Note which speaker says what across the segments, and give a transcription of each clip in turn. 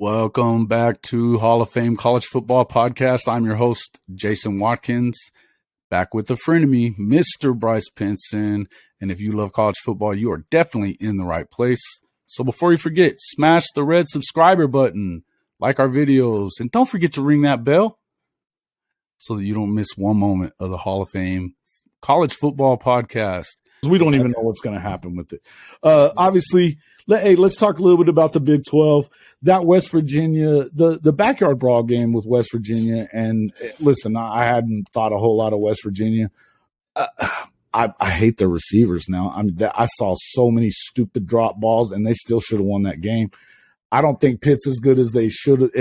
Speaker 1: Welcome back to Hall of Fame College Football Podcast. I'm your host, Jason Watkins, back with a friend of me, Mr. Bryce Pinson. And if you love college football, you are definitely in the right place. So before you forget, smash the red subscriber button, like our videos, and don't forget to ring that bell so that you don't miss one moment of the Hall of Fame College Football Podcast. We don't even know what's going to happen with it. Obviously, let's talk a little bit about the Big 12. That West Virginia, the Backyard Brawl game with West Virginia. And listen, I hadn't thought a whole lot of West Virginia. I hate their receivers now. I mean, I saw so many stupid drop balls, and they still should have won that game. I don't think Pitt's as good as they should,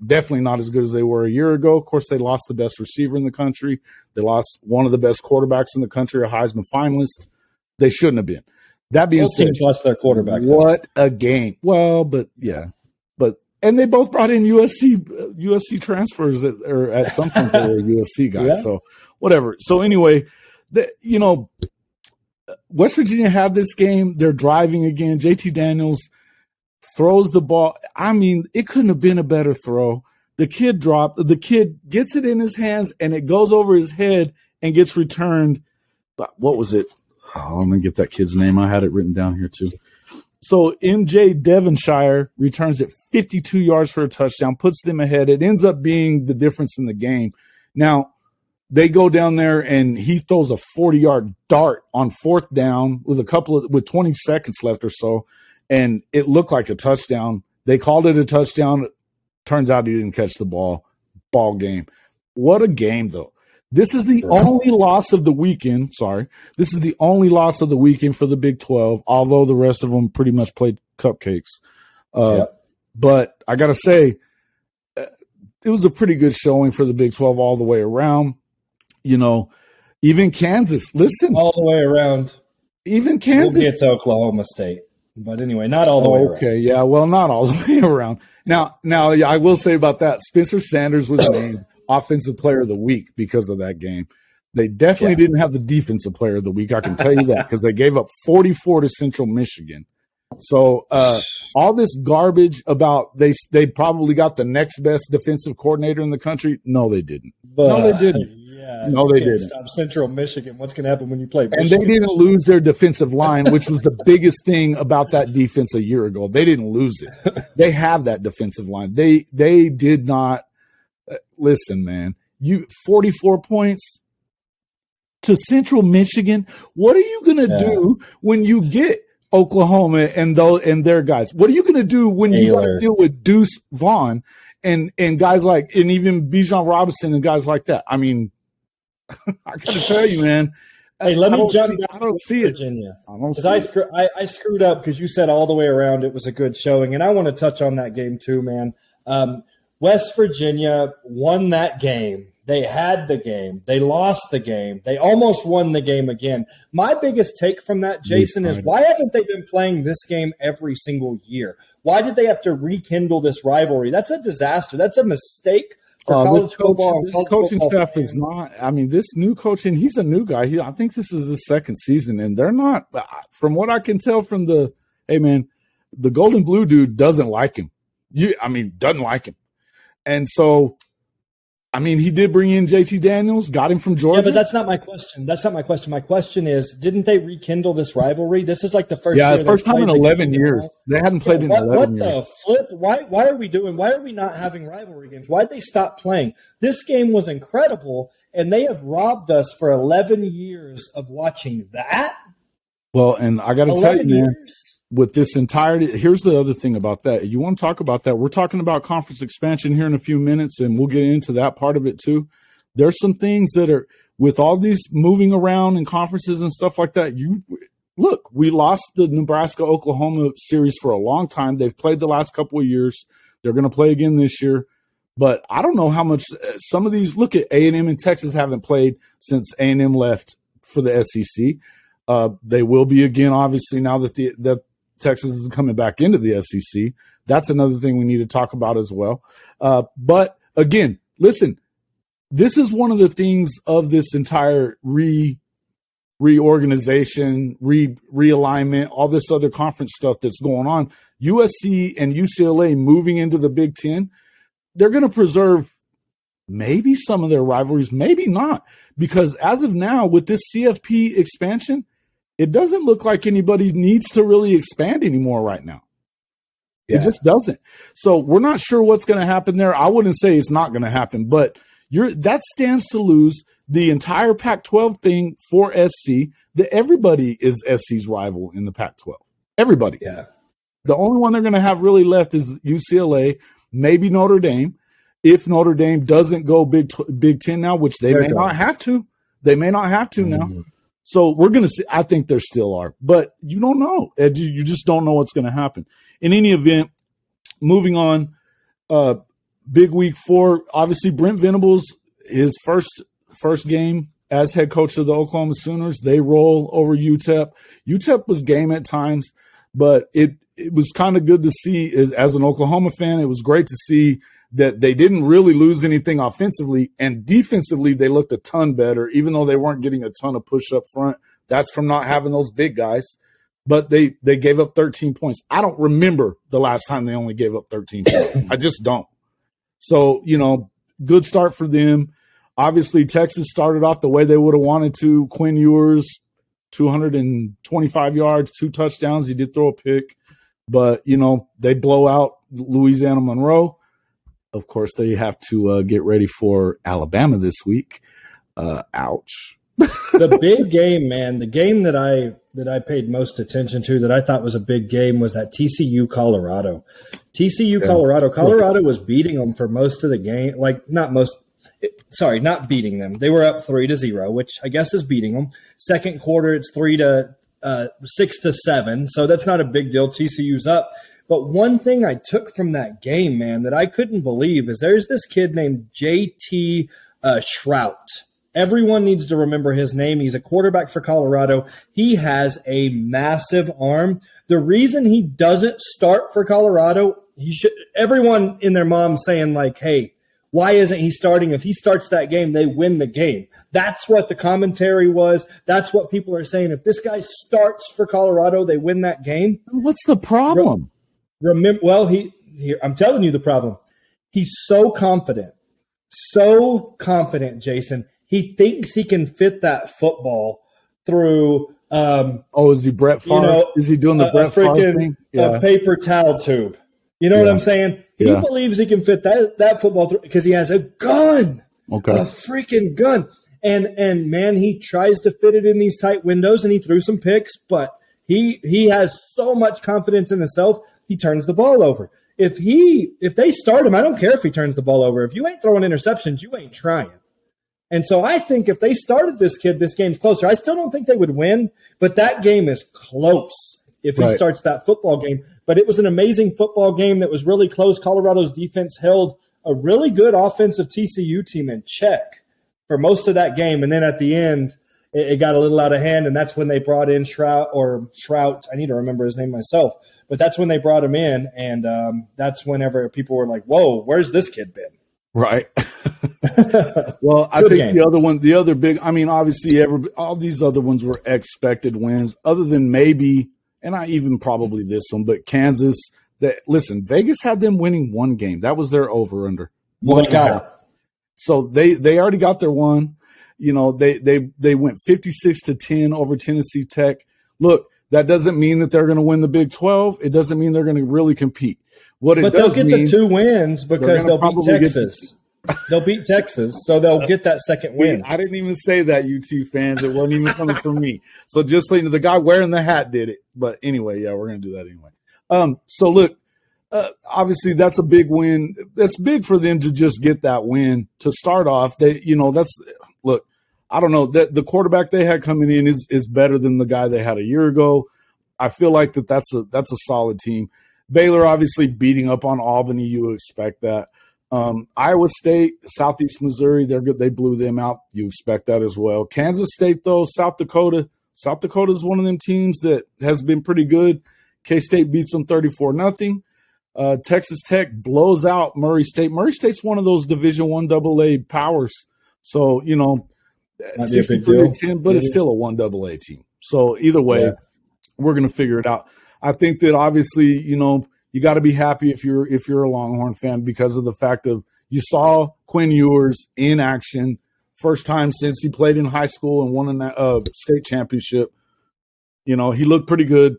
Speaker 1: definitely not as good as they were a year ago. Of course, they lost the best receiver in the country. They lost one of the best quarterbacks in the country, a Heisman finalist. They shouldn't have been. That being
Speaker 2: both
Speaker 1: said,
Speaker 2: teams lost their quarterback.
Speaker 1: What a game! Well, but yeah, and they both brought in USC transfers or at some point they were USC guys. Yeah. So whatever. So anyway, West Virginia had this game. They're driving again. JT Daniels throws the ball. I mean, it couldn't have been a better throw. The kid gets it in his hands, and it goes over his head and gets returned. But what was it? Oh, let me get that kid's name. I had it written down here too. So MJ Devonshire returns it 52 yards for a touchdown, puts them ahead. It ends up being the difference in the game. Now, they go down there and he throws a 40-yard dart on fourth down with 20 seconds left or so, and it looked like a touchdown. They called it a touchdown. Turns out he didn't catch the ball. Ball game. What a game, though. This is the only loss of the weekend. Sorry. This is the only loss of the weekend for the Big 12, although the rest of them pretty much played cupcakes. But I got to say, it was a pretty good showing for the Big 12 all the way around. Even Kansas, listen.
Speaker 2: All the way around.
Speaker 1: Even Kansas.
Speaker 2: We'll get to Oklahoma State. But anyway, not all the way around.
Speaker 1: Okay, yeah, well, not all the way around. Now, I will say about that, Spencer Sanders was named Offensive Player of the Week because of that game. They definitely didn't have the Defensive Player of the Week. I can tell you that because they gave up 44 to Central Michigan. So all this garbage about they probably got the next best defensive coordinator in the country. No, they didn't. No, they didn't.
Speaker 2: No, they didn't. Stop Central Michigan. What's going to happen when you play Michigan?
Speaker 1: And they didn't lose their defensive line, which was the biggest thing about that defense a year ago. They didn't lose it. They have that defensive line. They did not. Listen, man, 44 points to Central Michigan. What are you going to do when you get Oklahoma and their guys? What are you going to do when you got to deal with Deuce Vaughn and guys like, and even Bijan Robinson and guys like that? I mean, I got to tell you, man.
Speaker 2: Hey, let me jump back.
Speaker 1: I don't see it.
Speaker 2: Virginia. I screwed up because you said all the way around it was a good showing, and I want to touch on that game too, man. West Virginia won that game. They had the game. They lost the game. They almost won the game again. My biggest take from that, Jason, is why haven't they been playing this game every single year? Why did they have to rekindle this rivalry? That's a disaster. That's a mistake for college football.
Speaker 1: This coaching staff is not – I mean, this new coach, and he's a new guy. I think this is his second season, and they're not – from what I can tell from the – hey, man, the Golden Blue dude doesn't like him. Doesn't like him. And so, he did bring in JT Daniels, got him from Georgia.
Speaker 2: Yeah, but that's not my question. My question is, didn't they rekindle this rivalry? This is like the first
Speaker 1: year. Yeah, the first time in 11 years. They hadn't played in 11 years.
Speaker 2: What the flip? Why are we not having rivalry games? Why did they stop playing? This game was incredible, and they have robbed us for 11 years of watching that.
Speaker 1: Well, and I got to tell you, man, with this entirety, here's the other thing about that. You want to talk about that? We're talking about conference expansion here in a few minutes, and we'll get into that part of it too. There's some things that are, with all these moving around in conferences and stuff like that, we lost the Nebraska-Oklahoma series for a long time. They've played the last couple of years. They're going to play again this year. But I don't know how much some of these, look at A&M and Texas haven't played since A&M left for the SEC. They will be again, obviously, now that that Texas is coming back into the SEC. That's another thing we need to talk about as well. But again, listen, this is one of the things of this entire reorganization, realignment, all this other conference stuff that's going on. USC and UCLA moving into the Big Ten, they're going to preserve maybe some of their rivalries, maybe not, because as of now, with this CFP expansion, it doesn't look like anybody needs to really expand anymore right now. Yeah. It just doesn't. So we're not sure what's going to happen there. I wouldn't say it's not going to happen, but that stands to lose the entire Pac-12 thing for SC. That everybody is SC's rival in the Pac-12. Everybody.
Speaker 2: Yeah.
Speaker 1: The only one they're going to have really left is UCLA, maybe Notre Dame. If Notre Dame doesn't go Big Ten now, which they may not have to. They may not have to now. So we're going to see. I think there still are. But you don't know. You just don't know what's going to happen. In any event, moving on, big week 4. Obviously, Brent Venables, his first game as head coach of the Oklahoma Sooners, they roll over UTEP. UTEP was game at times, but it was kind of good to see as an Oklahoma fan. It was great to see that they didn't really lose anything offensively, and defensively they looked a ton better, even though they weren't getting a ton of push up front. That's from not having those big guys. But they gave up 13 points. I don't remember the last time they only gave up 13 points. I just don't. So, good start for them. Obviously, Texas started off the way they would have wanted to. Quinn Ewers, 225 yards, 2 touchdowns. He did throw a pick. But, they blow out Louisiana Monroe. Of course, they have to get ready for Alabama this week. Ouch.
Speaker 2: The big game, man, the game that I paid most attention to that I thought was a big game was that TCU Colorado. Colorado was beating them for most of the game. Not beating them. They were up 3-0, which I guess is beating them. Second quarter, it's 6-7. So that's not a big deal. TCU's up. But one thing I took from that game, man, that I couldn't believe is there's this kid named JT Shrout. Everyone needs to remember his name. He's a quarterback for Colorado. He has a massive arm. The reason he doesn't start for Colorado, everyone in their mom saying like, hey, why isn't he starting? If he starts that game, they win the game. That's what the commentary was. That's what people are saying. If this guy starts for Colorado, they win that game.
Speaker 1: What's the problem?
Speaker 2: I'm telling you the problem. He's so confident, Jason. He thinks he can fit that football through.
Speaker 1: Is he Brett Favre? Is he doing the Brett Favre thing?
Speaker 2: Yeah. A paper towel tube. You know what I'm saying? He believes he can fit that football through because he has a gun, a freaking gun. And man, he tries to fit it in these tight windows, and he threw some picks, but he has so much confidence in himself, he turns the ball over. If they start him, I don't care if he turns the ball over. If you ain't throwing interceptions, you ain't trying. And so I think if they started this kid, this game's closer. I still don't think they would win, but that game is close if he starts that football game. But it was an amazing football game that was really close. Colorado's defense held a really good offensive TCU team in check for most of that game. And then at the end, it got a little out of hand, and that's when they brought in Shrout. I need to remember his name myself. But that's when they brought him in, and that's whenever people were like, whoa, where's this kid been?
Speaker 1: Right. Well, I think game. The other big, obviously all these other ones were expected wins other than maybe, and not even probably this one, but Kansas. Vegas had them winning one game. That was their over under. So they already got their one. They went 56-10 over Tennessee Tech. Look, that doesn't mean that they're going to win the Big 12. It doesn't mean they're going to really compete.
Speaker 2: But they'll get the 2 wins because they'll beat Texas. They'll beat Texas, so they'll get that second win.
Speaker 1: I didn't even say that, UT fans. It wasn't even coming from me. So just so you know, the guy wearing the hat did it. But anyway, we're going to do that anyway. So look, obviously that's a big win. That's big for them to just get that win to start off. Look, I don't know. The quarterback they had coming in is better than the guy they had a year ago. I feel like that's a solid team. Baylor obviously beating up on Albany. You expect that. Iowa State, Southeast Missouri, they're good. They blew them out. You expect that as well. Kansas State, though, South Dakota is one of them teams that has been pretty good. K-State beats them 34-0. Texas Tech blows out Murray State. Murray State's one of those Division I AA powers. So,
Speaker 2: Might be a big
Speaker 1: 63-10, but it's still a 1AA team. So either way, we're going to figure it out. I think that obviously, you got to be happy if you're a Longhorn fan because of the fact of you saw Quinn Ewers in action, first time since he played in high school and won a state championship. He looked pretty good.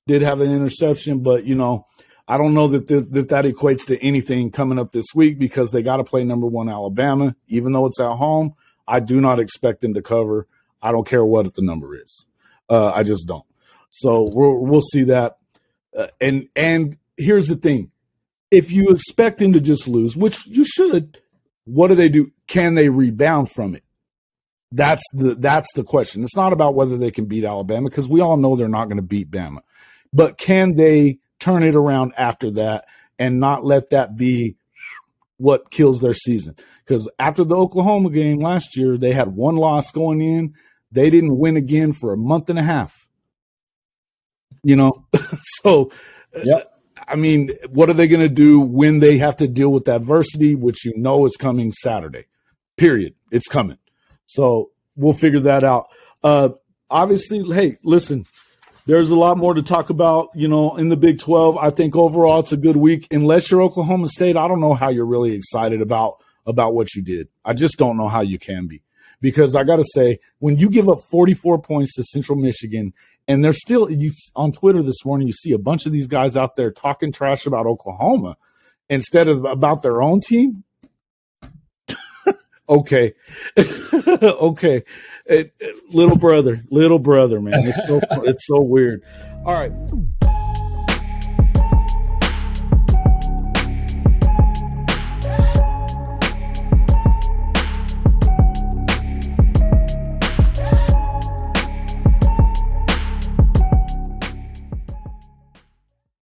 Speaker 1: Did have an interception, but I don't know that that equates to anything coming up this week because they got to play number 1 Alabama, even though it's at home. I do not expect them to cover. I don't care what the number is. I just don't. So we'll see that. And here's the thing: if you expect them to just lose, which you should, what do they do? Can they rebound from it? That's the question. It's not about whether they can beat Alabama because we all know they're not going to beat Bama, but can they turn it around after that and not let that be what kills their season? Because after the Oklahoma game last year, they had 1 loss going in. They didn't win again for a month and a half. So, I mean, what are they going to do when they have to deal with adversity, which is coming Saturday? Period. It's coming. So we'll figure that out. Obviously, hey, listen, there's a lot more to talk about, in the Big 12. I think overall it's a good week. Unless you're Oklahoma State, I don't know how you're really excited about what you did. I just don't know how you can be. Because I got to say, when you give up 44 points to Central Michigan, and they're still on Twitter this morning, you see a bunch of these guys out there talking trash about Oklahoma instead of about their own team. Okay. Okay. Little brother, man. It's so weird. All right.